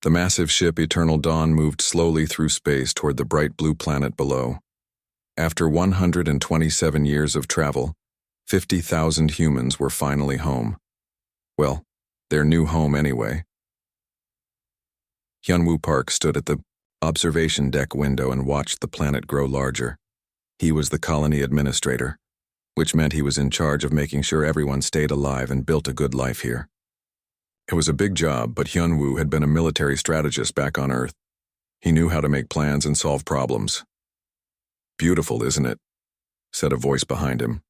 The massive ship Eternal Dawn moved slowly through space toward the bright blue planet below. After 127 years of travel, 50,000 humans were finally home. Well, their new home anyway. Hyunwoo Park stood at the observation deck window and watched the planet grow larger. He was the colony administrator, which meant he was in charge of making sure everyone stayed alive and built a good life here. It was a big job, but Hyunwoo had been a military strategist back on Earth. He knew how to make plans and solve problems. "Beautiful, isn't it?" said a voice behind him.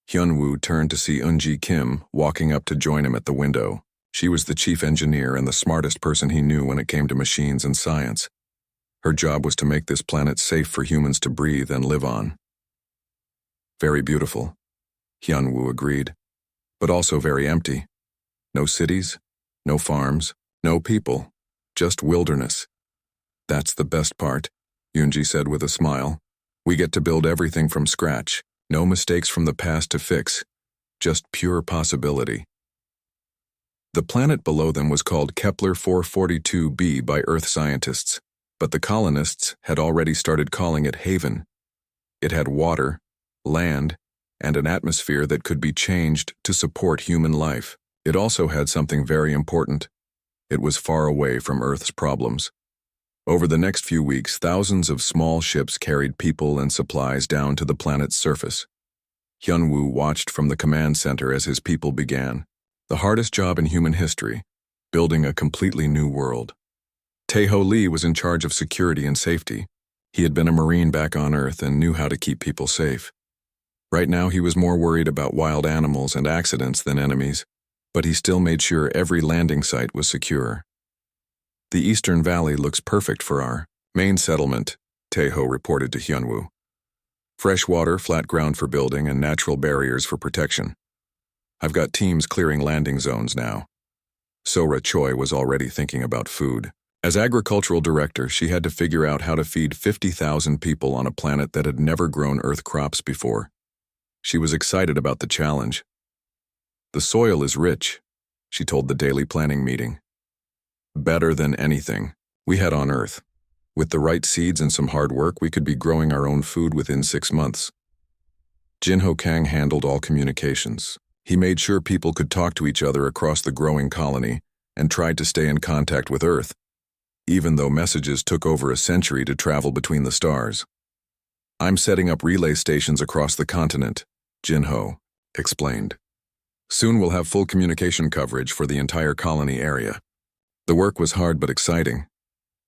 Hyunwoo turned to see Eunji Kim walking up to join him at the window. She was the chief engineer and the smartest person he knew when it came to machines and science. Her job was to make this planet safe for humans to breathe and live on. "Very beautiful," Hyunwoo agreed, "but also very empty. No cities, no farms, no people, just wilderness." "That's the best part," Yoonji said with a smile. "We get to build everything from scratch, no mistakes from the past to fix, just pure possibility." The planet below them was called Kepler 442b by Earth scientists, but the colonists had already started calling it Haven. It had water, land, and an atmosphere that could be changed to support human life. It also had something very important. It was far away from Earth's problems. Over the next few weeks, thousands of small ships carried people and supplies down to the planet's surface. Hyunwoo watched from the command center as his people began. The hardest job in human history, building a completely new world. Tae-ho Lee was in charge of security and safety. He had been a Marine back on Earth and knew how to keep people safe. Right now he was more worried about wild animals and accidents than enemies, but he still made sure every landing site was secure. "The Eastern Valley looks perfect for our main settlement," Tae-ho reported to Hyunwoo. "Fresh water, flat ground for building, and natural barriers for protection. I've got teams clearing landing zones now." Sora Choi was already thinking about food. As agricultural director, she had to figure out how to feed 50,000 people on a planet that had never grown Earth crops before. She was excited about the challenge. "The soil is rich," she told the daily planning meeting. "Better than anything we had on Earth. With the right seeds and some hard work, we could be growing our own food within 6 months." Jin-ho Kang handled all communications. He made sure people could talk to each other across the growing colony and tried to stay in contact with Earth, even though messages took over a century to travel between the stars. "I'm setting up relay stations across the continent," Jin-ho explained. "Soon we'll have full communication coverage for the entire colony area." The work was hard but exciting.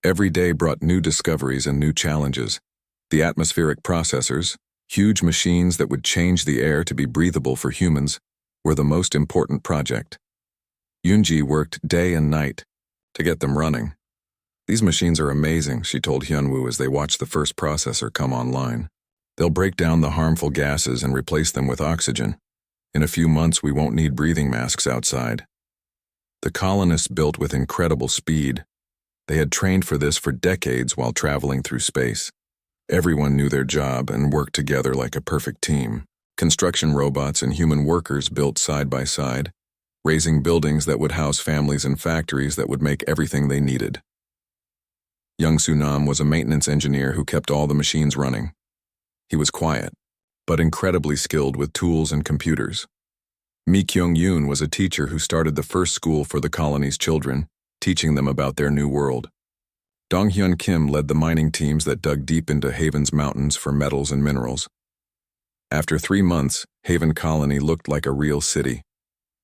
Every day brought new discoveries and new challenges. The atmospheric processors, huge machines that would change the air to be breathable for humans, were the most important project. Yoonji worked day and night to get them running. "These machines are amazing," she told Hyunwoo as they watched the first processor come online. "They'll break down the harmful gases and replace them with oxygen. In a few months we won't need breathing masks outside." The colonists built with incredible speed. They had trained for this for decades while traveling through space. Everyone knew their job and worked together like a perfect team. Construction robots and human workers built side by side, raising buildings that would house families and factories that would make everything they needed. Young Sunam was a maintenance engineer who kept all the machines running. He was quiet, but incredibly skilled with tools and computers. Mi Kyung-yoon was a teacher who started the first school for the colony's children, teaching them about their new world. Dong-hyun Kim led the mining teams that dug deep into Haven's mountains for metals and minerals. After 3 months, Haven Colony looked like a real city.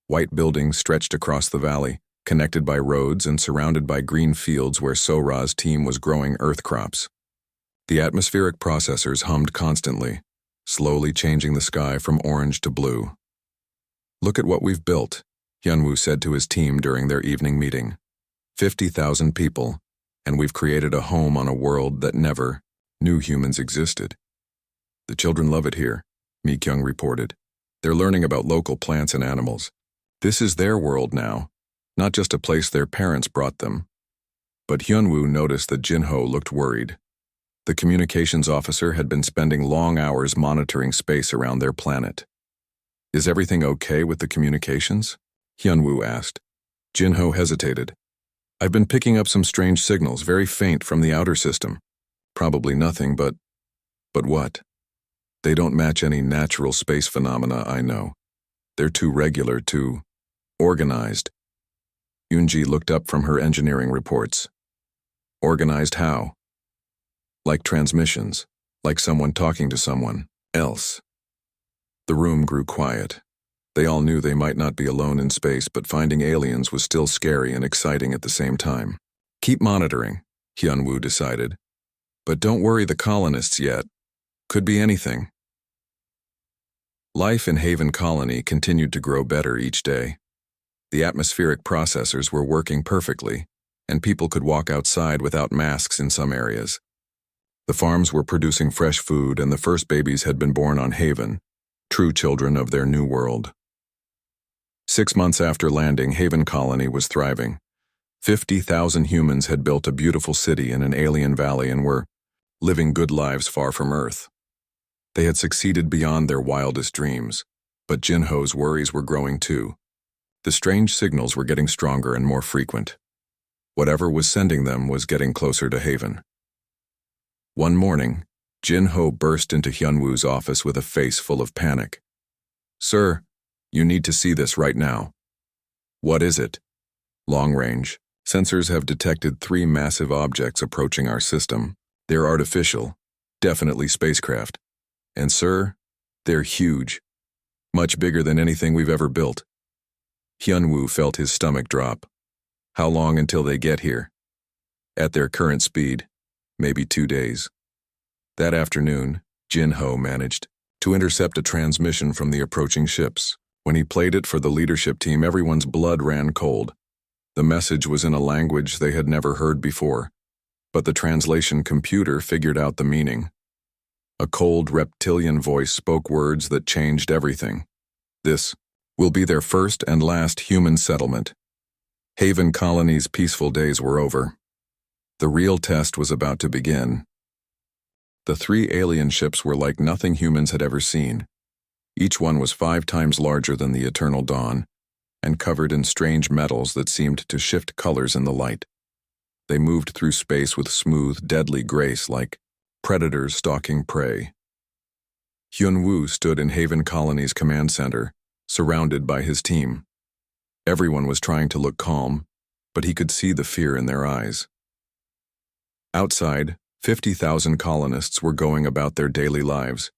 White buildings stretched across the valley, connected by roads and surrounded by green fields where Sora's team was growing earth crops. The atmospheric processors hummed constantly, slowly changing the sky from orange to blue. "Look at what we've built," Hyunwoo said to his team during their evening meeting. 50,000 people, and we've created a home on a world that never knew humans existed. "The children love it here," Mi Kyung reported. "They're learning about local plants and animals. This is their world now, not just a place their parents brought them." But Hyunwoo noticed that Jin-ho looked worried. The communications officer had been spending long hours monitoring space around their planet. "Is everything okay with the communications?" Hyunwoo asked. Jin-ho hesitated. I've been picking up some strange signals, very faint from the outer system. Probably nothing, but what? They don't match any natural space phenomena I know. They're too regular, too organized. Yunji looked up from her engineering reports. Organized how? Like transmissions, like someone talking to someone else. The room grew quiet. They all knew they might not be alone in space, but finding aliens was still scary and exciting at the same time. Keep monitoring, Hyunwoo decided. But don't worry the colonists yet. Could be anything. Life in Haven Colony continued to grow better each day. The atmospheric processors were working perfectly, and people could walk outside without masks in some areas. The farms were producing fresh food, and the first babies had been born on Haven, true children of their new world. 6 months after landing, Haven Colony was thriving. 50,000 humans had built a beautiful city in an alien valley and were living good lives far from Earth. They had succeeded beyond their wildest dreams, but Jinho's worries were growing too. The strange signals were getting stronger and more frequent. Whatever was sending them was getting closer to Haven. One morning, Jinho burst into Hyunwoo's office with a face full of panic. "Sir, you need to see this right now." "What is it?" "Long range. Sensors have detected 3 massive objects approaching our system. They're artificial, definitely spacecraft. And sir, they're huge. Much bigger than anything we've ever built." Hyunwoo felt his stomach drop. "How long until they get here?" "At their current speed, maybe 2 days." That afternoon, Jinho managed to intercept a transmission from the approaching ships. When he played it for the leadership team, everyone's blood ran cold. The message was in a language they had never heard before, but the translation computer figured out the meaning. A cold reptilian voice spoke words that changed everything. This will be their first and last human settlement. Haven Colony's peaceful days were over. The real test was about to begin. The 3 alien ships were like nothing humans had ever seen. Each one was 5 times larger than the Eternal Dawn, and covered in strange metals that seemed to shift colors in the light. They moved through space with smooth, deadly grace like predators stalking prey. Hyunwoo stood in Haven Colony's command center, surrounded by his team. Everyone was trying to look calm, but he could see the fear in their eyes. Outside, 50,000 colonists were going about their daily lives,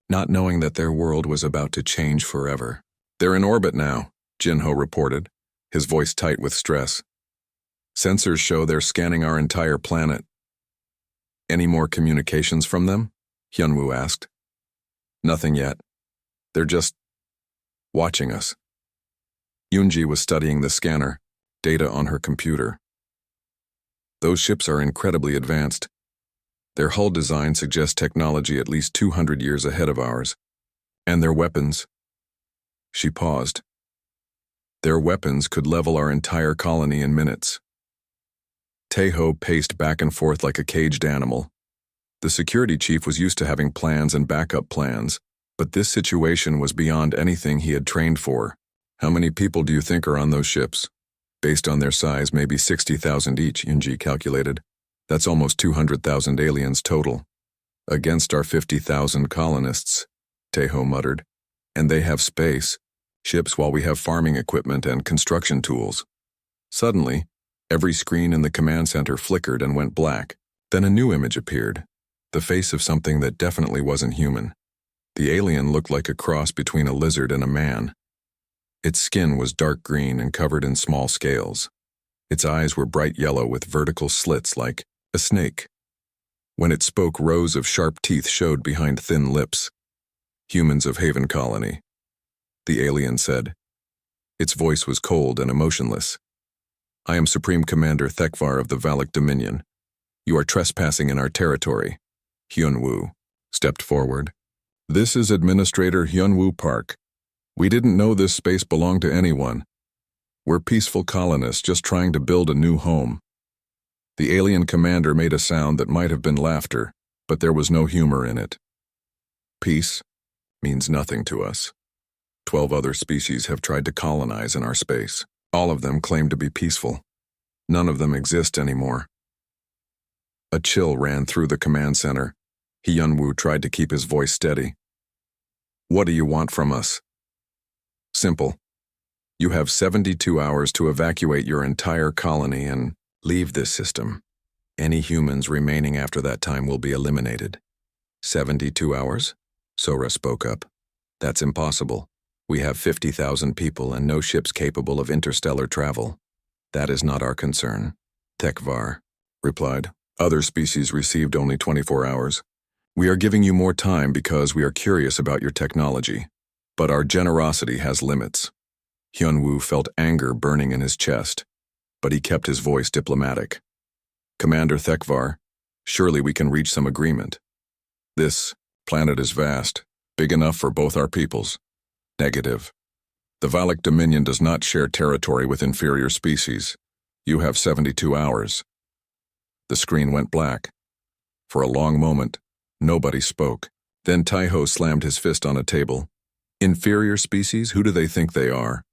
not knowing that their world was about to change forever. "They're in orbit now," Jinho reported, his voice tight with stress. "Sensors show they're scanning our entire planet." "Any more communications from them?" Hyunwoo asked. "Nothing yet. They're just watching us." Yunji was studying the scanner, data on her computer. "Those ships are incredibly advanced. Their hull design suggests technology at least 200 years ahead of ours. And their weapons." She paused. "Their weapons could level our entire colony in minutes." Taeho paced back and forth like a caged animal. The security chief was used to having plans and backup plans, but this situation was beyond anything he had trained for. "How many people do you think are on those ships?" "Based on their size, maybe 60,000 each," Yunji calculated. "That's almost 200,000 aliens total. Against our 50,000 colonists," Taeho muttered. "And they have space ships while we have farming equipment and construction tools." Suddenly, every screen in the command center flickered and went black. Then a new image appeared, the face of something that definitely wasn't human. The alien looked like a cross between a lizard and a man. Its skin was dark green and covered in small scales. Its eyes were bright yellow with vertical slits like a snake. When it spoke, rows of sharp teeth showed behind thin lips. "Humans of Haven Colony," the alien said. Its voice was cold and emotionless. "I am Supreme Commander Thekvar of the Valak Dominion. You are trespassing in our territory." Hyunwoo stepped forward. "This is Administrator Hyunwoo Park. We didn't know this space belonged to anyone. We're peaceful colonists just trying to build a new home." The alien commander made a sound that might have been laughter, but there was no humor in it. "Peace means nothing to us. 12 other species have tried to colonize in our space. All of them claim to be peaceful. None of them exist anymore. A chill ran through the command center. Hyunwoo tried to keep his voice steady. What do you want from us? Simple. You have 72 hours to evacuate your entire colony and leave this system. Any humans remaining after that time will be eliminated. 72 hours? Sora spoke up. That's impossible. We have 50,000 people and no ships capable of interstellar travel. That is not our concern. Tekvar replied. Other species received only 24 hours. We are giving you more time because we are curious about your technology. But our generosity has limits. Hyunwoo felt anger burning in his chest, but he kept his voice diplomatic. Commander Tekvar, surely we can reach some agreement. This planet is vast, big enough for both our peoples. Negative. The Valak Dominion does not share territory with inferior species. You have 72 hours. The screen went black. For a long moment, nobody spoke. Then Taiho slammed his fist on a table. Inferior species? Who do they think they are?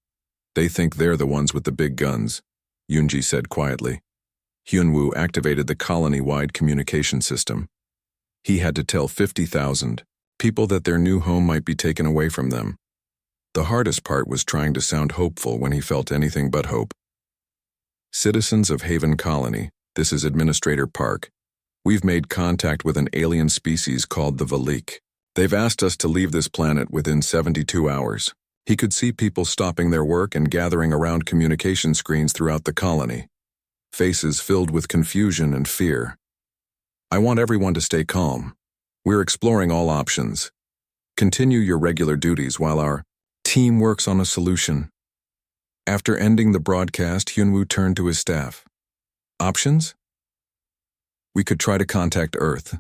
They think they're the ones with the big guns, Yoonji said quietly. Hyunwoo activated the colony-wide communication system. He had to tell 50,000 people that their new home might be taken away from them. The hardest part was trying to sound hopeful when he felt anything but hope. Citizens of Haven Colony, this is Administrator Park. We've made contact with an alien species called the Valik. They've asked us to leave this planet within 72 hours. He could see people stopping their work and gathering around communication screens throughout the colony. Faces filled with confusion and fear. I want everyone to stay calm. We're exploring all options. Continue your regular duties while our team works on a solution. After ending the broadcast, Hyunwoo turned to his staff. Options? We could try to contact Earth,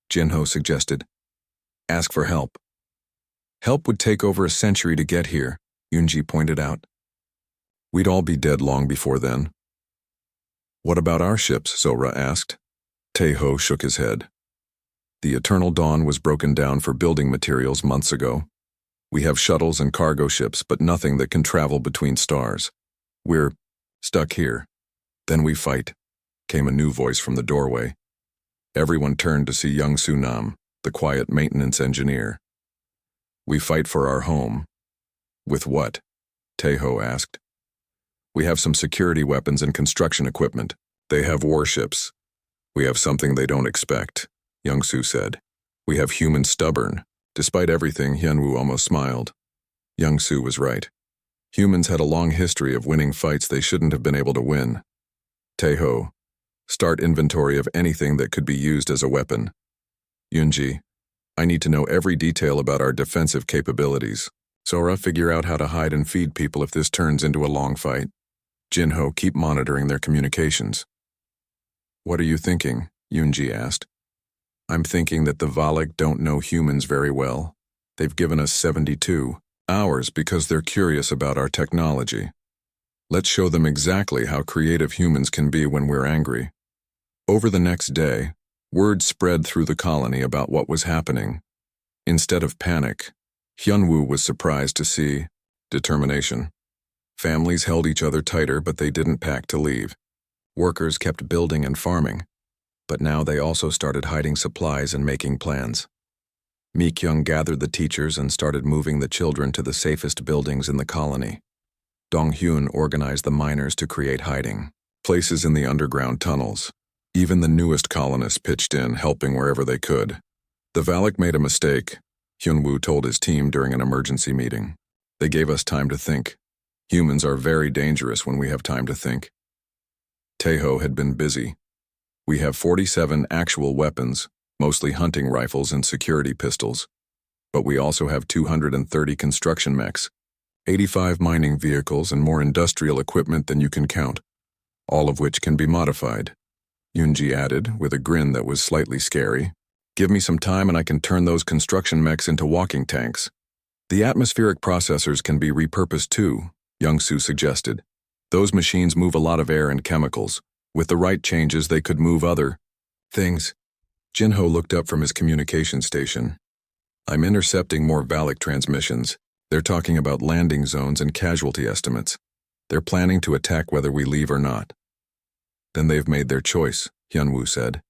Jinho suggested. Ask for help. Help would take over a century to get here, Yoonji pointed out. We'd all be dead long before then. What about our ships? Sora asked. Taeho shook his head. The Eternal Dawn was broken down for building materials months ago. We have shuttles and cargo ships, but nothing that can travel between stars. We're stuck here. Then we fight, came a new voice from the doorway. Everyone turned to see young Sunam, the quiet maintenance engineer. We fight for our home. With what? Taeho asked. We have some security weapons and construction equipment. They have warships. We have something they don't expect, Youngsu said. We have humans stubborn. Despite everything, Hyunwoo almost smiled. Youngsu was right. Humans had a long history of winning fights they shouldn't have been able to win. Taeho, start inventory of anything that could be used as a weapon. Yoonji, I need to know every detail about our defensive capabilities. Sora, figure out how to hide and feed people if this turns into a long fight. Jinho, keep monitoring their communications. What are you thinking? Yoonji asked. I'm thinking that the Valak don't know humans very well. They've given us 72 hours because they're curious about our technology. Let's show them exactly how creative humans can be when we're angry. Over the next day, word spread through the colony about what was happening. Instead of panic, Hyunwoo was surprised to see determination. Families held each other tighter, but they didn't pack to leave. Workers kept building and farming, but now they also started hiding supplies and making plans. Mikyung gathered the teachers and started moving the children to the safest buildings in the colony. Donghyun organized the miners to create hiding places in the underground tunnels. Even the newest colonists pitched in, helping wherever they could. The Valak made a mistake, Hyunwoo told his team during an emergency meeting. They gave us time to think. Humans are very dangerous when we have time to think. Taeho had been busy. We have 47 actual weapons, mostly hunting rifles and security pistols. But we also have 230 construction mechs, 85 mining vehicles, and more industrial equipment than you can count, all of which can be modified. Yoonji added, with a grin that was slightly scary. Give me some time and I can turn those construction mechs into walking tanks. The atmospheric processors can be repurposed too, Youngsu suggested. Those machines move a lot of air and chemicals. With the right changes, they could move other things. Jinho looked up from his communication station. I'm intercepting more Valak transmissions. They're talking about landing zones and casualty estimates. They're planning to attack whether we leave or not. Then they've made their choice, Hyunwoo said,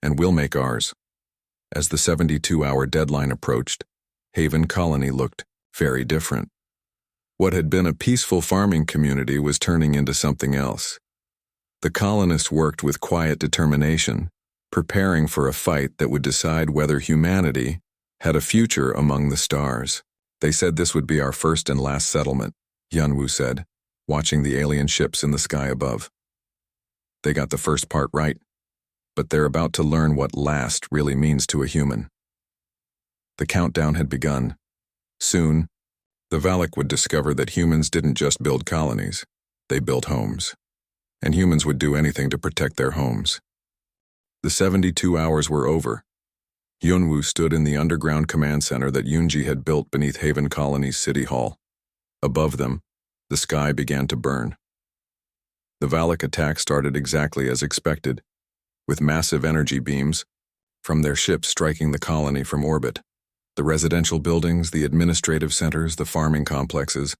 and we'll make ours. As the 72-hour deadline approached, Haven Colony looked very different. What had been a peaceful farming community was turning into something else. The colonists worked with quiet determination, preparing for a fight that would decide whether humanity had a future among the stars. They said this would be our first and last settlement, Hyunwoo said, watching the alien ships in the sky above. They got the first part right, but they're about to learn what last really means to a human. The countdown had begun. Soon, the Valak would discover that humans didn't just build colonies, they built homes. And humans would do anything to protect their homes. The 72 hours were over. Hyunwoo stood in the underground command center that Yoonji had built beneath Haven Colony's city hall. Above them, the sky began to burn. The Valak attack started exactly as expected, with massive energy beams from their ships striking the colony from orbit. The residential buildings, the administrative centers, the farming complexes,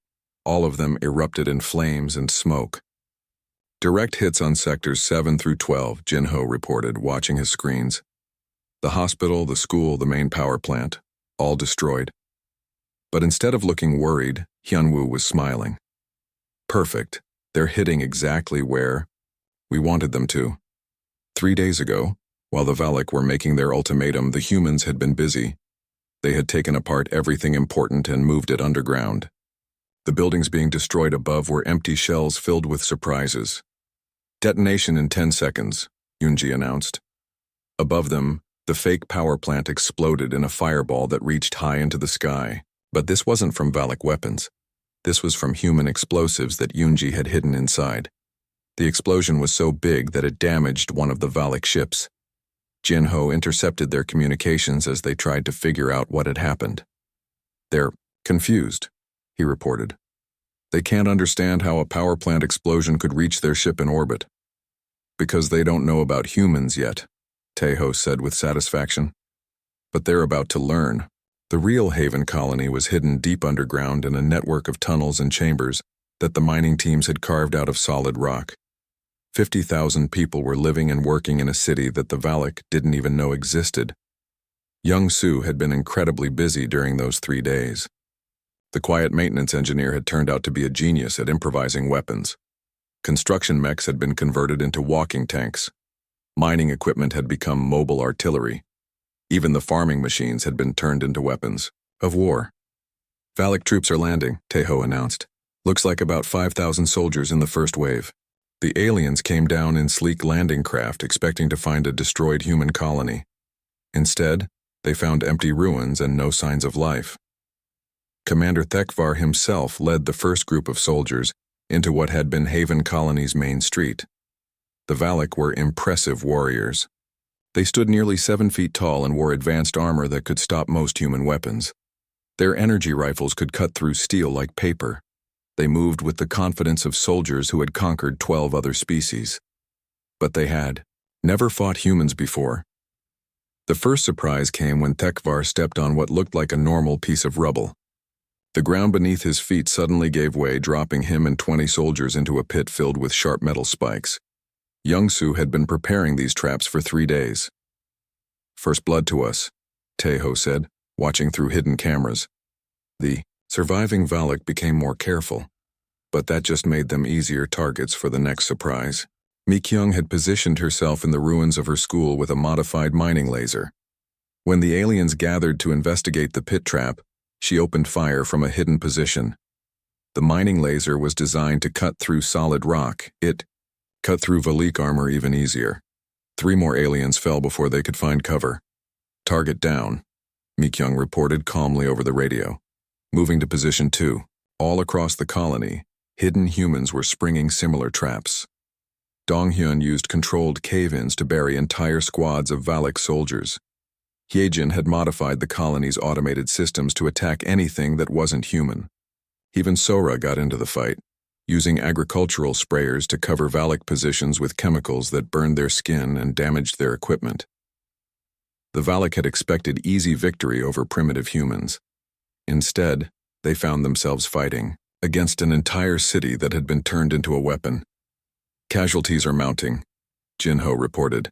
all of them erupted in flames and smoke. Direct hits on sectors 7 through 12, Jinho reported, watching his screens. The hospital, the school, the main power plant, all destroyed. But instead of looking worried, Hyunwoo was smiling. Perfect. They're hitting exactly where we wanted them to. 3 days ago, while the Valak were making their ultimatum, the humans had been busy. They had taken apart everything important and moved it underground. The buildings being destroyed above were empty shells filled with surprises. Detonation in 10 seconds, Yoonji announced. Above them, the fake power plant exploded in a fireball that reached high into the sky. But this wasn't from Valak weapons. This was from human explosives that Yoonji had hidden inside. The explosion was so big that it damaged one of the Valak ships. Jinho intercepted their communications as they tried to figure out what had happened. They're confused, he reported. They can't understand how a power plant explosion could reach their ship in orbit. Because they don't know about humans yet, Taeho said with satisfaction. But they're about to learn. The real Haven Colony was hidden deep underground in a network of tunnels and chambers that the mining teams had carved out of solid rock. 50,000 people were living and working in a city that the Valak didn't even know existed. Young Soo had been incredibly busy during those 3 days. The quiet maintenance engineer had turned out to be a genius at improvising weapons. Construction mechs had been converted into walking tanks. Mining equipment had become mobile artillery. Even the farming machines had been turned into weapons of war. Valak troops are landing, Taeho announced. Looks like about 5,000 soldiers in the first wave. The aliens came down in sleek landing craft expecting to find a destroyed human colony. Instead, they found empty ruins and no signs of life. Commander Thekvar himself led the first group of soldiers into what had been Haven Colony's main street. The Valak were impressive warriors. They stood nearly 7 feet tall and wore advanced armor that could stop most human weapons. Their energy rifles could cut through steel like paper. They moved with the confidence of soldiers who had conquered 12 other species. But they had never fought humans before. The first surprise came when Thekvar stepped on what looked like a normal piece of rubble. The ground beneath his feet suddenly gave way, dropping him and 20 soldiers into a pit filled with sharp metal spikes. Young-Soo had been preparing these traps for 3 days. First blood to us, Taeho said, watching through hidden cameras. The surviving Valak became more careful, but that just made them easier targets for the next surprise. Mi-kyung had positioned herself in the ruins of her school with a modified mining laser. When the aliens gathered to investigate the pit trap, she opened fire from a hidden position. The mining laser was designed to cut through solid rock. It cut through Valak armor even easier. 3 more aliens fell before they could find cover. Target down, Mi-kyung reported calmly over the radio. Moving to position 2. All across the colony, hidden humans were springing similar traps. Donghyun used controlled cave-ins to bury entire squads of Valak soldiers. Hyejin had modified the colony's automated systems to attack anything that wasn't human. Even Sora got into the fight, using agricultural sprayers to cover Valak positions with chemicals that burned their skin and damaged their equipment. The Valak had expected easy victory over primitive humans. Instead, they found themselves fighting against an entire city that had been turned into a weapon. Casualties are mounting, Jinho reported.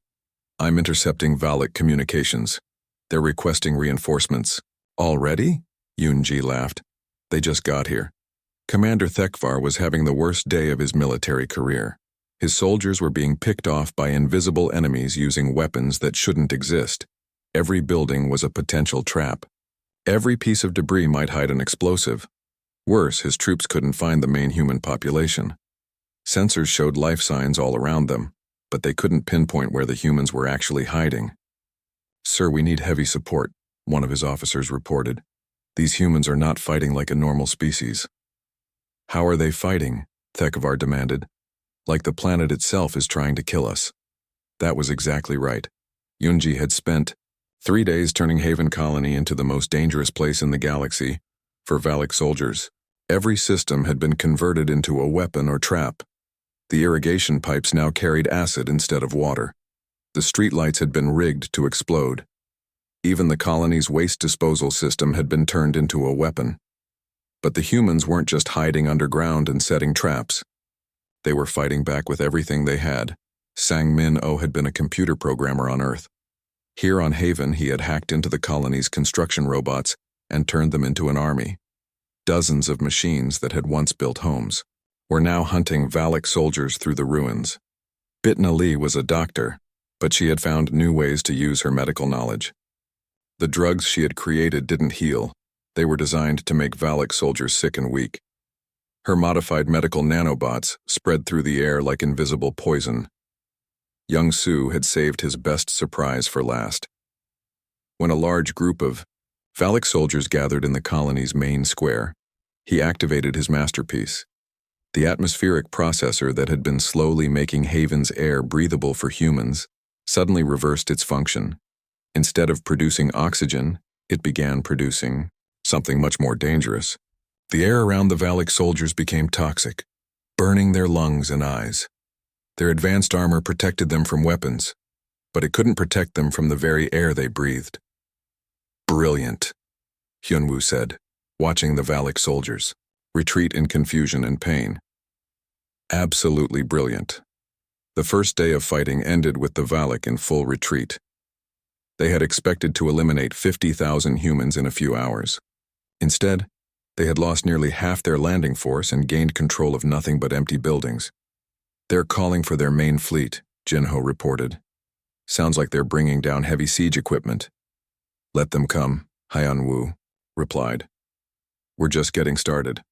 I'm intercepting Valak communications. They're requesting reinforcements. Already? Yunji laughed. They just got here. Commander Thekvar was having the worst day of his military career. His soldiers were being picked off by invisible enemies using weapons that shouldn't exist. Every building was a potential trap. Every piece of debris might hide an explosive. Worse, his troops couldn't find the main human population. Sensors showed life signs all around them, but they couldn't pinpoint where the humans were actually hiding. Sir, we need heavy support, one of his officers reported. These humans are not fighting like a normal species. How are they fighting? Thekvar demanded. Like the planet itself is trying to kill us. That was exactly right. Yunji had spent 3 days turning Haven Colony into the most dangerous place in the galaxy for Valak soldiers. Every system had been converted into a weapon or trap. The irrigation pipes now carried acid instead of water. The streetlights had been rigged to explode. Even the colony's waste disposal system had been turned into a weapon. But the humans weren't just hiding underground and setting traps. They were fighting back with everything they had. Sang-Min-Oh had been a computer programmer on Earth. Here on Haven, he had hacked into the colony's construction robots and turned them into an army. Dozens of machines that had once built homes were now hunting Valak soldiers through the ruins. Bitna Lee was a doctor, but she had found new ways to use her medical knowledge. The drugs she had created didn't heal. They were designed to make Valak soldiers sick and weak. Her modified medical nanobots spread through the air like invisible poison. Young Su had saved his best surprise for last. When a large group of Valak soldiers gathered in the colony's main square, he activated his masterpiece. The atmospheric processor that had been slowly making Haven's air breathable for humans suddenly reversed its function. Instead of producing oxygen, it began producing something much more dangerous. The air around the Valak soldiers became toxic, burning their lungs and eyes. Their advanced armor protected them from weapons, but it couldn't protect them from the very air they breathed. Brilliant, Hyunwoo said, watching the Valak soldiers retreat in confusion and pain. Absolutely brilliant. The first day of fighting ended with the Valak in full retreat. They had expected to eliminate 50,000 humans in a few hours. Instead, they had lost nearly half their landing force and gained control of nothing but empty buildings. They're calling for their main fleet, Jinho reported. Sounds like they're bringing down heavy siege equipment. Let them come, Hyunwoo replied. We're just getting started.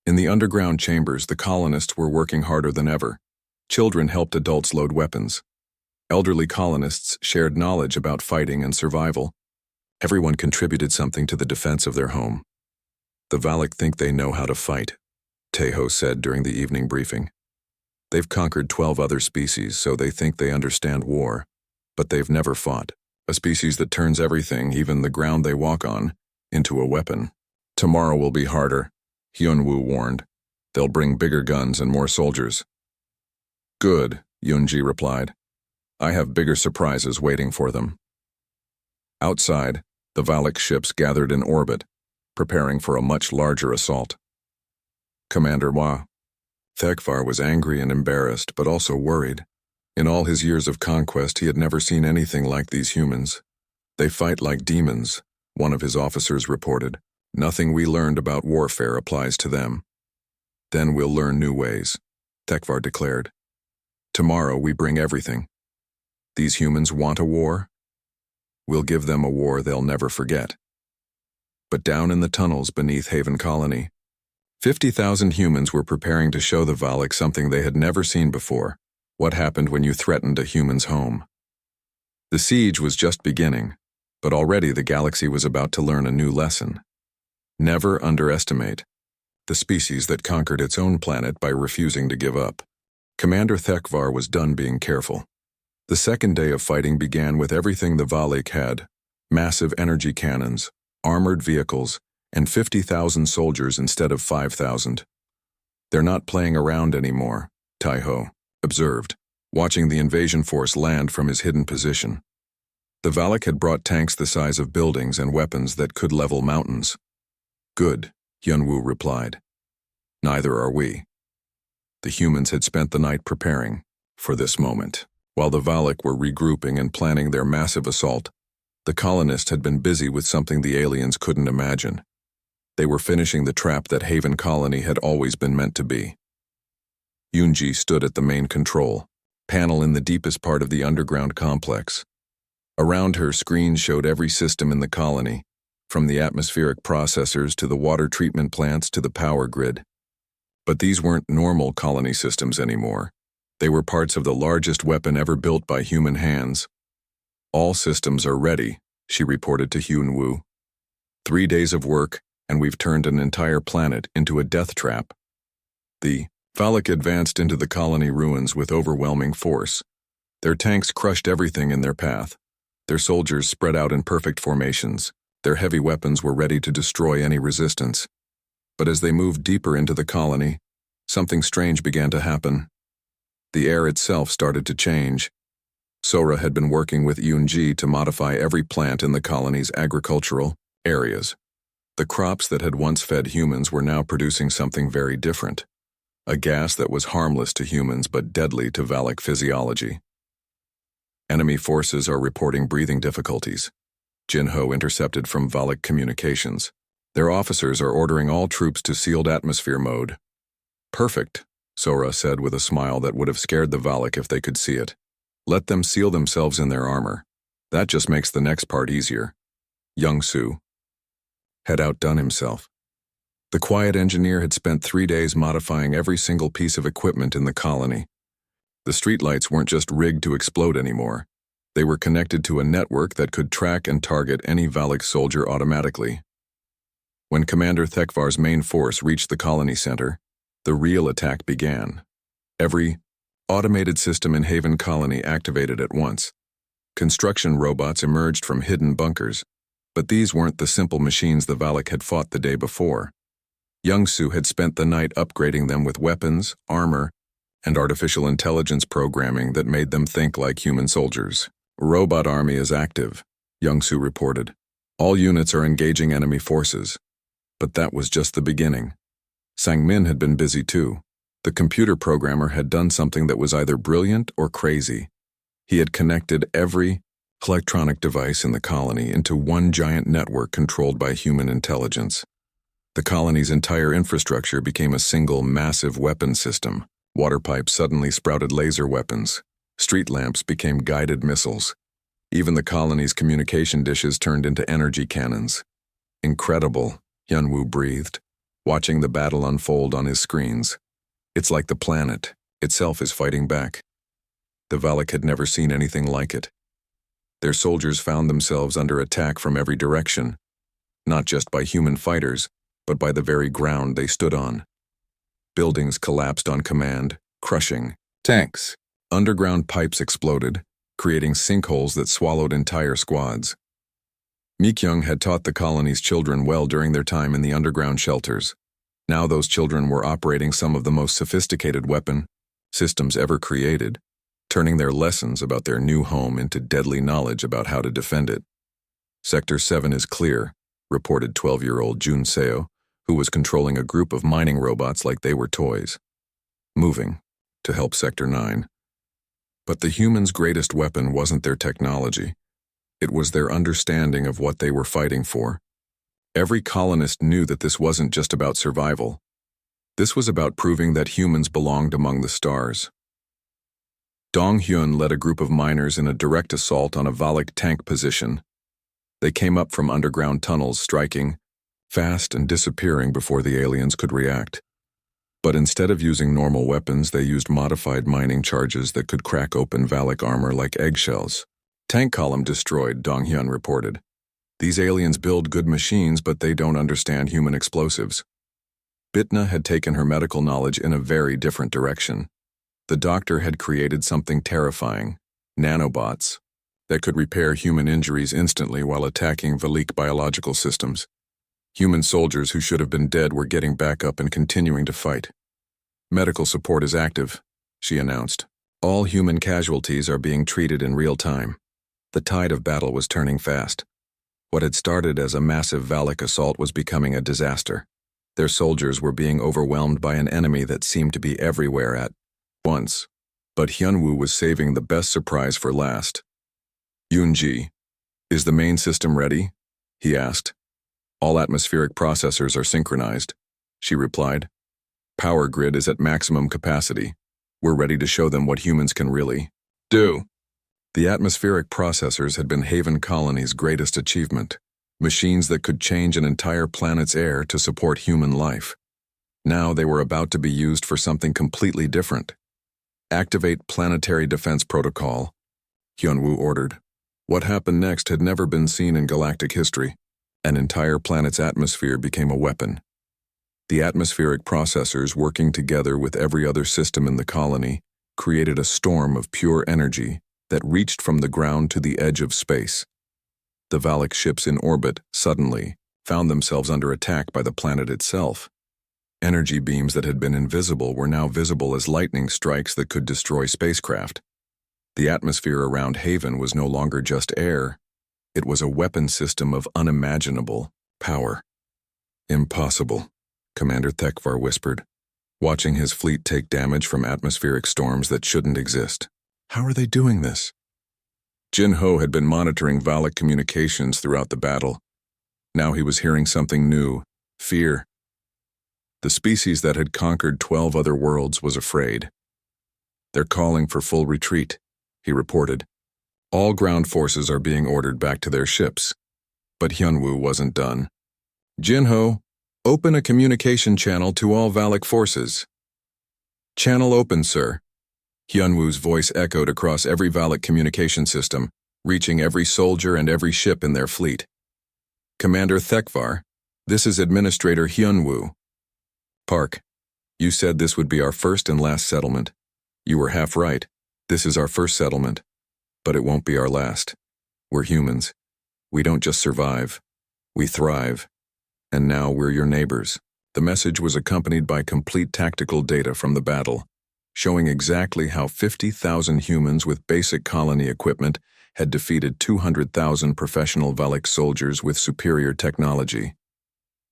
In the underground chambers, the colonists were working harder than ever. Children helped adults load weapons. Elderly colonists shared knowledge about fighting and survival. Everyone contributed something to the defense of their home. The Valak think they know how to fight, Taeho said during the evening briefing. They've conquered 12 other species, so they think they understand war, but they've never fought. A species that turns everything, even the ground they walk on, into a weapon. Tomorrow will be harder, Hyunwoo warned. They'll bring bigger guns and more soldiers. Good, Yunji replied. I have bigger surprises waiting for them. Outside, the Valak ships gathered in orbit, preparing for a much larger assault. Commander Wa. Thekvar was angry and embarrassed, but also worried. In all his years of conquest, he had never seen anything like these humans. They fight like demons, one of his officers reported. Nothing we learned about warfare applies to them. Then we'll learn new ways, Thekvar declared. Tomorrow we bring everything. These humans want a war? We'll give them a war they'll never forget. But down in the tunnels beneath Haven Colony, 50,000 humans were preparing to show the Valak something they had never seen before. What happened when you threatened a human's home? The siege was just beginning, but already the galaxy was about to learn a new lesson. Never underestimate the species that conquered its own planet by refusing to give up. Commander Thekvar was done being careful. The second day of fighting began with everything the Valak had: massive energy cannons, armored vehicles, and 50,000 soldiers instead of 5,000. They're not playing around anymore, Taeho observed, watching the invasion force land from his hidden position. The Valak had brought tanks the size of buildings and weapons that could level mountains. Good, Hyunwoo replied. Neither are we. The humans had spent the night preparing for this moment. While the Valak were regrouping and planning their massive assault, the colonists had been busy with something the aliens couldn't imagine. They were finishing the trap that Haven Colony had always been meant to be. Yunji stood at the main control panel in the deepest part of the underground complex. Around her, screens showed every system in the colony, from the atmospheric processors to the water treatment plants to the power grid. But these weren't normal colony systems anymore. They were parts of the largest weapon ever built by human hands. "All systems are ready," she reported to Hyun Woo. 3 days of work, and we've turned an entire planet into a death trap. The Valak advanced into the colony ruins with overwhelming force. Their tanks crushed everything in their path. Their soldiers spread out in perfect formations. Their heavy weapons were ready to destroy any resistance. But as they moved deeper into the colony, something strange began to happen. The air itself started to change. Sora had been working with Yunji to modify every plant in the colony's agricultural areas. The crops that had once fed humans were now producing something very different. A gas that was harmless to humans but deadly to Valak physiology. Enemy forces are reporting breathing difficulties. Jinho intercepted from Valak communications. Their officers are ordering all troops to sealed atmosphere mode. "Perfect," Sora said with a smile that would have scared the Valak if they could see it. "Let them seal themselves in their armor. That just makes the next part easier." Young-Soo had outdone himself. The quiet engineer had spent 3 days modifying every single piece of equipment in the colony. The streetlights weren't just rigged to explode anymore. They were connected to a network that could track and target any Valak soldier automatically. When Commander Thekvar's main force reached the colony center, the real attack began. Every automated system in Haven Colony activated at once. Construction robots emerged from hidden bunkers, but these weren't the simple machines the Valak had fought the day before. Young-Soo had spent the night upgrading them with weapons, armor, and artificial intelligence programming that made them think like human soldiers. "Robot army is active," Young-Soo reported. "All units are engaging enemy forces." But that was just the beginning. Sang-min had been busy too. The computer programmer had done something that was either brilliant or crazy. He had connected every electronic device in the colony into one giant network controlled by human intelligence. The colony's entire infrastructure became a single massive weapon system. Water pipes suddenly sprouted laser weapons. Street lamps became guided missiles. Even the colony's communication dishes turned into energy cannons. "Incredible," Hyunwoo breathed, watching the battle unfold on his screens. "It's like the planet itself is fighting back." The Valak had never seen anything like it. Their soldiers found themselves under attack from every direction, not just by human fighters, but by the very ground they stood on. Buildings collapsed on command, crushing tanks. Underground pipes exploded, creating sinkholes that swallowed entire squads. Mikyung had taught the colony's children well during their time in the underground shelters. Now those children were operating some of the most sophisticated weapon systems ever created, turning their lessons about their new home into deadly knowledge about how to defend it. "Sector 7 is clear," reported 12-year-old Jun Seo, who was controlling a group of mining robots like they were toys. "Moving to help Sector 9. But the humans' greatest weapon wasn't their technology. It was their understanding of what they were fighting for. Every colonist knew that this wasn't just about survival. This was about proving that humans belonged among the stars. Dong Hyun led a group of miners in a direct assault on a Valak tank position. They came up from underground tunnels, striking fast and disappearing before the aliens could react. But instead of using normal weapons, they used modified mining charges that could crack open Valak armor like eggshells. "Tank column destroyed," Dong Hyun reported. "These aliens build good machines, but they don't understand human explosives." Bitna had taken her medical knowledge in a very different direction. The doctor had created something terrifying, nanobots, that could repair human injuries instantly while attacking Valak biological systems. Human soldiers who should have been dead were getting back up and continuing to fight. "Medical support is active," she announced. "All human casualties are being treated in real time." The tide of battle was turning fast. What had started as a massive Valak assault was becoming a disaster. Their soldiers were being overwhelmed by an enemy that seemed to be everywhere at once. But Hyunwoo was saving the best surprise for last. Yoonji, is the main system ready? He asked. All atmospheric processors are synchronized, she replied. Power grid is at maximum capacity. We're ready to show them what humans can really do. The atmospheric processors had been Haven Colony's greatest achievement, machines that could change an entire planet's air to support human life. Now they were about to be used for something completely different. Activate Planetary Defense Protocol, Hyunwoo ordered. What happened next had never been seen in galactic history. An entire planet's atmosphere became a weapon. The atmospheric processors, working together with every other system in the colony, created a storm of pure energy that reached from the ground to the edge of space. The Valak ships in orbit, suddenly, found themselves under attack by the planet itself. Energy beams that had been invisible were now visible as lightning strikes that could destroy spacecraft. The atmosphere around Haven was no longer just air. It was a weapon system of unimaginable power. Impossible, Commander Thekvar whispered, watching his fleet take damage from atmospheric storms that shouldn't exist. How are they doing this? Jin-Ho had been monitoring Valak communications throughout the battle. Now he was hearing something new, fear. The species that had conquered 12 other worlds was afraid. They're calling for full retreat, he reported. All ground forces are being ordered back to their ships. But Hyunwoo wasn't done. Jin-Ho, open a communication channel to all Valak forces. Channel open, sir. Hyunwoo's voice echoed across every Valak communication system, reaching every soldier and every ship in their fleet. Commander Thekvar, this is Administrator Hyunwoo. Park, you said this would be our first and last settlement. You were half right. This is our first settlement. But it won't be our last. We're humans. We don't just survive. We thrive. And now we're your neighbors. The message was accompanied by complete tactical data from the battle, showing exactly how 50,000 humans with basic colony equipment had defeated 200,000 professional Valak soldiers with superior technology.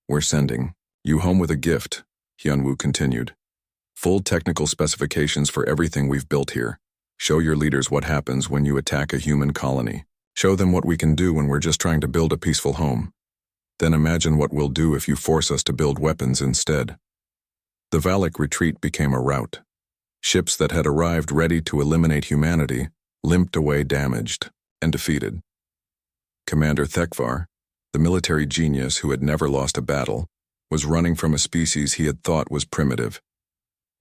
We're sending you home with a gift, Hyunwoo continued. Full technical specifications for everything we've built here. Show your leaders what happens when you attack a human colony. Show them what we can do when we're just trying to build a peaceful home. Then imagine what we'll do if you force us to build weapons instead. The Valak retreat became a rout. Ships that had arrived ready to eliminate humanity limped away damaged and defeated. Commander Thekvar, the military genius who had never lost a battle, was running from a species he had thought was primitive.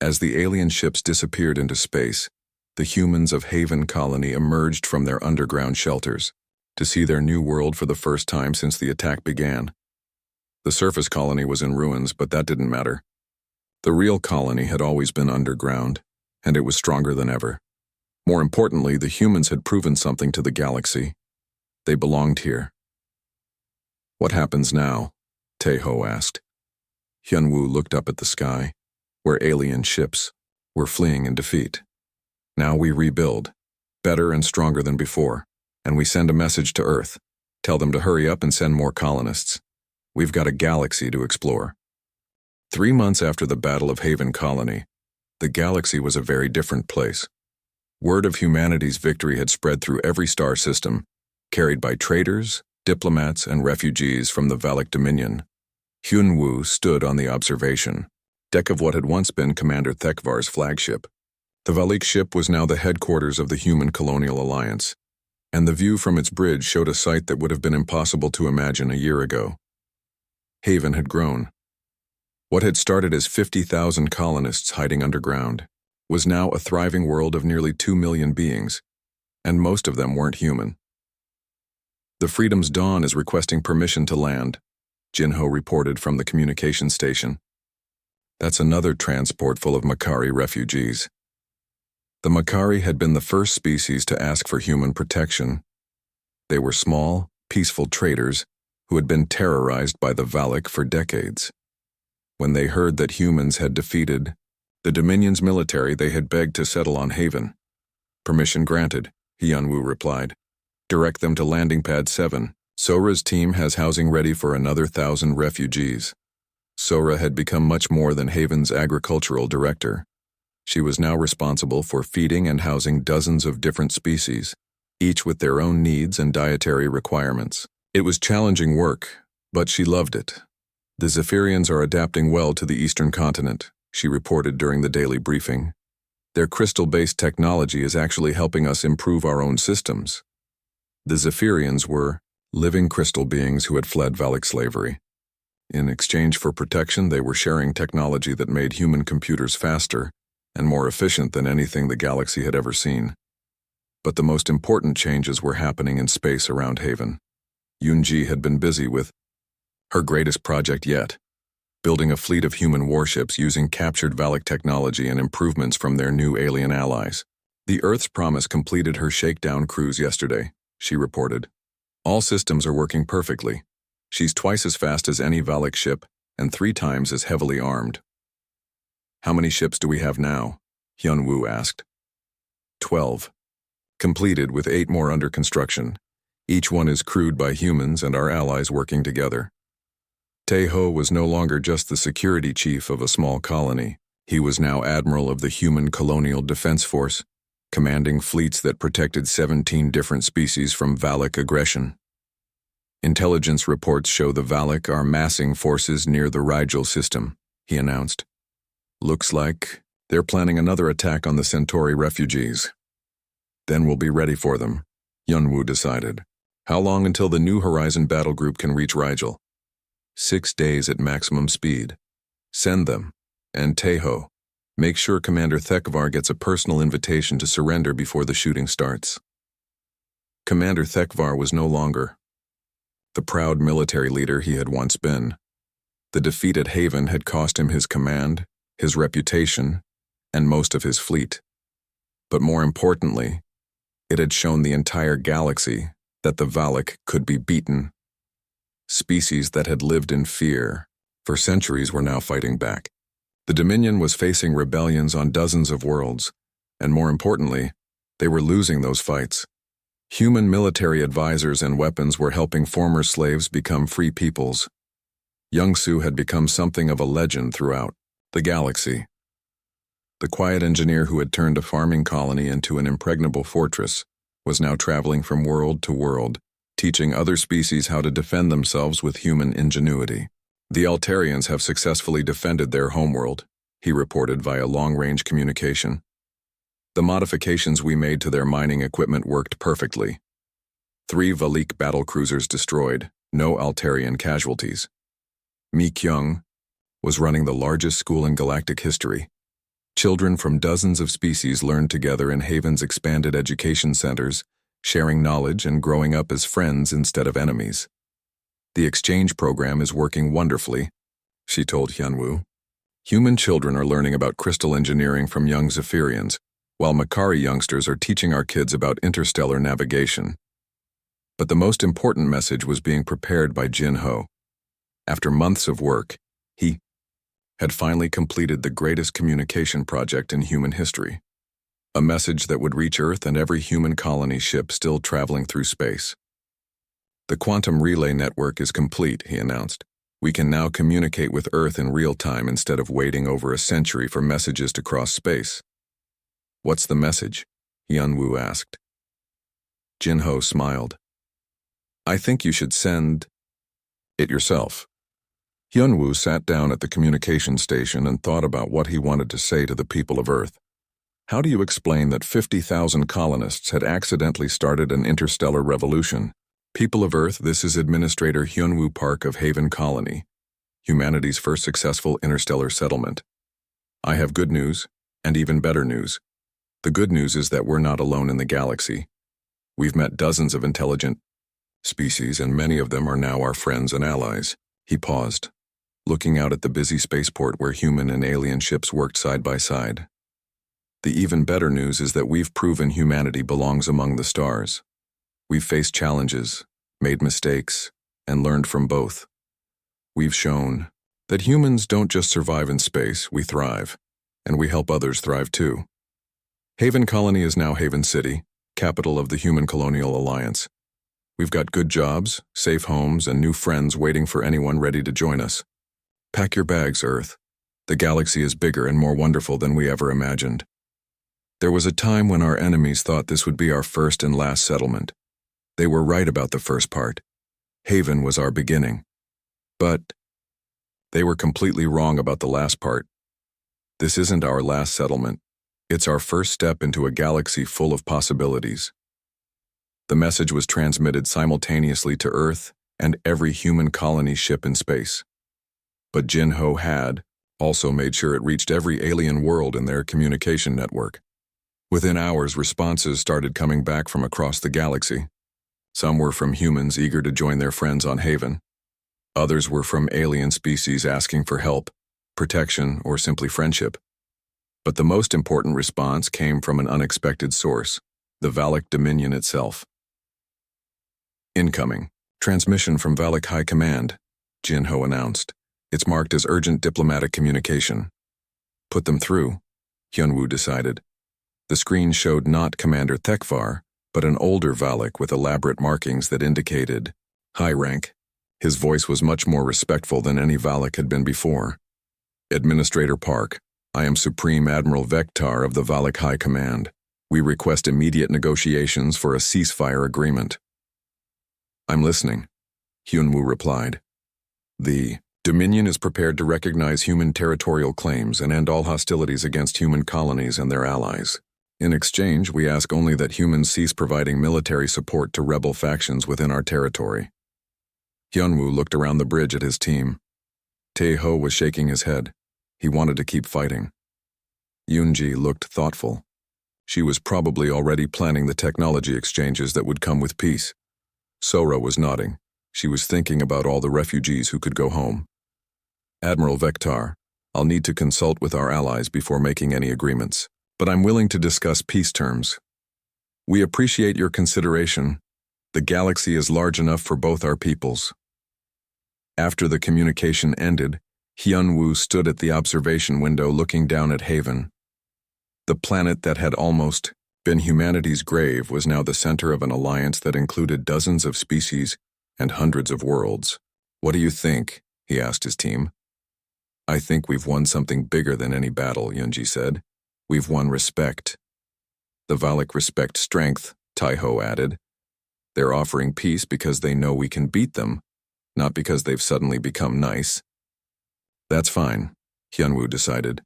As the alien ships disappeared into space, the humans of Haven Colony emerged from their underground shelters to see their new world for the first time since the attack began. The surface colony was in ruins, but that didn't matter. The real colony had always been underground, and it was stronger than ever. More importantly, the humans had proven something to the galaxy. They belonged here. What happens now? Taeho asked. Hyunwoo looked up at the sky, where alien ships were fleeing in defeat. Now we rebuild, better and stronger than before, and we send a message to Earth. Tell them to hurry up and send more colonists. We've got a galaxy to explore. 3 months after the Battle of Haven Colony, the galaxy was a very different place. Word of humanity's victory had spread through every star system, carried by traders, diplomats, and refugees from the Valak Dominion. Hyunwoo stood on the observation deck of what had once been Commander Thekvar's flagship. The Valak ship was now the headquarters of the Human Colonial Alliance, and the view from its bridge showed a sight that would have been impossible to imagine a year ago. Haven had grown. What had started as 50,000 colonists hiding underground was now a thriving world of nearly 2 million beings, and most of them weren't human. The Freedom's Dawn is requesting permission to land, Jin-Ho reported from the communication station. That's another transport full of Makari refugees. The Makari had been the first species to ask for human protection. They were small, peaceful traders who had been terrorized by the Valak for decades. When they heard that humans had defeated the Dominion's military, they had begged to settle on Haven. Permission granted, Hyunwoo replied. Direct them to Landing Pad 7. Sora's team has housing ready for another 1,000 refugees. Sora had become much more than Haven's agricultural director. She was now responsible for feeding and housing dozens of different species, each with their own needs and dietary requirements. It was challenging work, but she loved it. The Zephyrians are adapting well to the eastern continent, she reported during the daily briefing. Their crystal-based technology is actually helping us improve our own systems. The Zephyrians were living crystal beings who had fled Valak slavery. In exchange for protection, they were sharing technology that made human computers faster and more efficient than anything the galaxy had ever seen. But the most important changes were happening in space around Haven. Yunji had been busy with her greatest project yet, building a fleet of human warships using captured Valak technology and improvements from their new alien allies. The Earth's Promise completed her shakedown cruise yesterday, she reported. All systems are working perfectly. She's twice as fast as any Valak ship and 3 times as heavily armed. How many ships do we have now? Hyunwoo asked. 12. Completed with 8 more under construction. Each one is crewed by humans and our allies working together. Taeho was no longer just the security chief of a small colony. He was now admiral of the Human Colonial Defense Force, commanding fleets that protected 17 different species from Valak aggression. Intelligence reports show the Valak are massing forces near the Rigel system, he announced. Looks like they're planning another attack on the Centauri refugees. Then we'll be ready for them, Hyunwoo decided. How long until the New Horizon battle group can reach Rigel? 6 days at maximum speed. Send them. And Taeho, make sure Commander Thekvar gets a personal invitation to surrender before the shooting starts. Commander Thekvar was no longer the proud military leader he had once been. The defeat at Haven had cost him his command, his reputation, and most of his fleet. But more importantly, it had shown the entire galaxy that the Valak could be beaten. Species that had lived in fear for centuries were now fighting back. The Dominion was facing rebellions on dozens of worlds, and more importantly, they were losing those fights. Human military advisors and weapons were helping former slaves become free peoples. Youngsu had become something of a legend throughout the galaxy. The quiet engineer who had turned a farming colony into an impregnable fortress was now traveling from world to world, teaching other species how to defend themselves with human ingenuity. The Altarians have successfully defended their homeworld, he reported via long-range communication. The modifications we made to their mining equipment worked perfectly. 3 Valik battlecruisers destroyed, no Altarian casualties. Mi Kyung was running the largest school in galactic history. Children from dozens of species learned together in Haven's expanded education centers, sharing knowledge and growing up as friends instead of enemies. The exchange program is working wonderfully, she told Hyunwoo. Human children are learning about crystal engineering from young Zephyrians, while Makari youngsters are teaching our kids about interstellar navigation. But the most important message was being prepared by Jin Ho. After months of work, he had finally completed the greatest communication project in human history. A message that would reach Earth and every human colony ship still traveling through space. The quantum relay network is complete, he announced. We can now communicate with Earth in real time instead of waiting over a century for messages to cross space. What's the message? Hyunwoo asked. Jin-ho smiled. I think you should send it yourself. Hyunwoo sat down at the communication station and thought about what he wanted to say to the people of Earth. How do you explain that 50,000 colonists had accidentally started an interstellar revolution? People of Earth, this is Administrator Hyunwoo Park of Haven Colony, humanity's first successful interstellar settlement. I have good news, and even better news. The good news is that we're not alone in the galaxy. We've met dozens of intelligent species, and many of them are now our friends and allies. He paused, looking out at the busy spaceport where human and alien ships worked side by side. The even better news is that we've proven humanity belongs among the stars. We've faced challenges, made mistakes, and learned from both. We've shown that humans don't just survive in space, we thrive, and we help others thrive too. Haven Colony is now Haven City, capital of the Human Colonial Alliance. We've got good jobs, safe homes, and new friends waiting for anyone ready to join us. Pack your bags, Earth. The galaxy is bigger and more wonderful than we ever imagined. There was a time when our enemies thought this would be our first and last settlement. They were right about the first part. Haven was our beginning. But they were completely wrong about the last part. This isn't our last settlement. It's our first step into a galaxy full of possibilities. The message was transmitted simultaneously to Earth and every human colony ship in space. But Jinho had also made sure it reached every alien world in their communication network. Within hours, responses started coming back from across the galaxy. Some were from humans eager to join their friends on Haven. Others were from alien species asking for help, protection, or simply friendship. But the most important response came from an unexpected source, the Valak Dominion itself. Incoming. Transmission from Valak High Command, Jinho announced. It's marked as urgent diplomatic communication. Put them through, Hyunwoo decided. The screen showed not Commander Thekvar, but an older Valak with elaborate markings that indicated high rank. His voice was much more respectful than any Valak had been before. Administrator Park, I am Supreme Admiral Vektar of the Valak High Command. We request immediate negotiations for a ceasefire agreement. I'm listening, Hyunwoo replied. The Dominion is prepared to recognize human territorial claims and end all hostilities against human colonies and their allies. In exchange, we ask only that humans cease providing military support to rebel factions within our territory. Hyunwoo looked around the bridge at his team. Tae-ho was shaking his head. He wanted to keep fighting. Yoonji looked thoughtful. She was probably already planning the technology exchanges that would come with peace. Sora was nodding. She was thinking about all the refugees who could go home. Admiral Vektar, I'll need to consult with our allies before making any agreements, but I'm willing to discuss peace terms. We appreciate your consideration. The galaxy is large enough for both our peoples. After the communication ended, Hyunwoo stood at the observation window looking down at Haven. The planet that had almost been humanity's grave was now the center of an alliance that included dozens of species and hundreds of worlds. What do you think? He asked his team. I think we've won something bigger than any battle, Yoonji said. We've won respect. The Valak respect strength, Tae-ho added. They're offering peace because they know we can beat them, not because they've suddenly become nice. That's fine, Hyunwoo decided.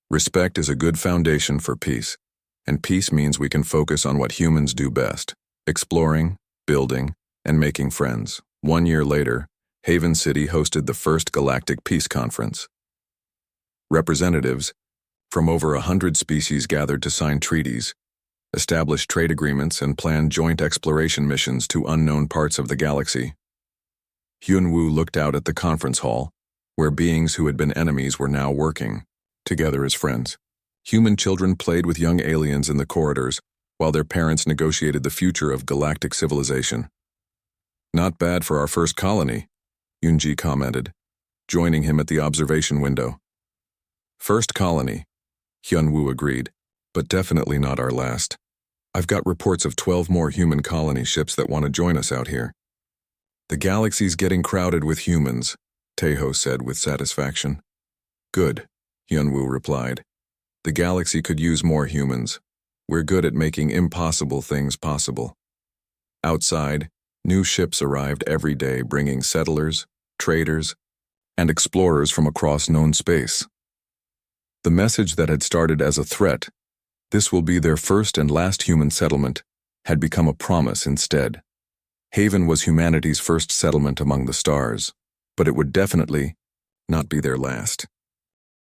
Respect is a good foundation for peace, and peace means we can focus on what humans do best, exploring, building, and making friends. 1 year later, Haven City hosted the first Galactic Peace Conference. Representatives from over 100 species gathered to sign treaties, establish trade agreements, and plan joint exploration missions to unknown parts of the galaxy. Hyunwoo looked out at the conference hall, where beings who had been enemies were now working together as friends. Human children played with young aliens in the corridors, while their parents negotiated the future of galactic civilization. Not bad for our first colony, Yoonji commented, joining him at the observation window. First colony, Hyunwoo agreed, but definitely not our last. I've got reports of 12 more human colony ships that want to join us out here. The galaxy's getting crowded with humans, Tae-ho said with satisfaction. Good, Hyunwoo replied. The galaxy could use more humans. We're good at making impossible things possible. Outside, new ships arrived every day bringing settlers, traders, and explorers from across known space. The message that had started as a threat, this will be their first and last human settlement, had become a promise instead. Haven was humanity's first settlement among the stars, but it would definitely not be their last.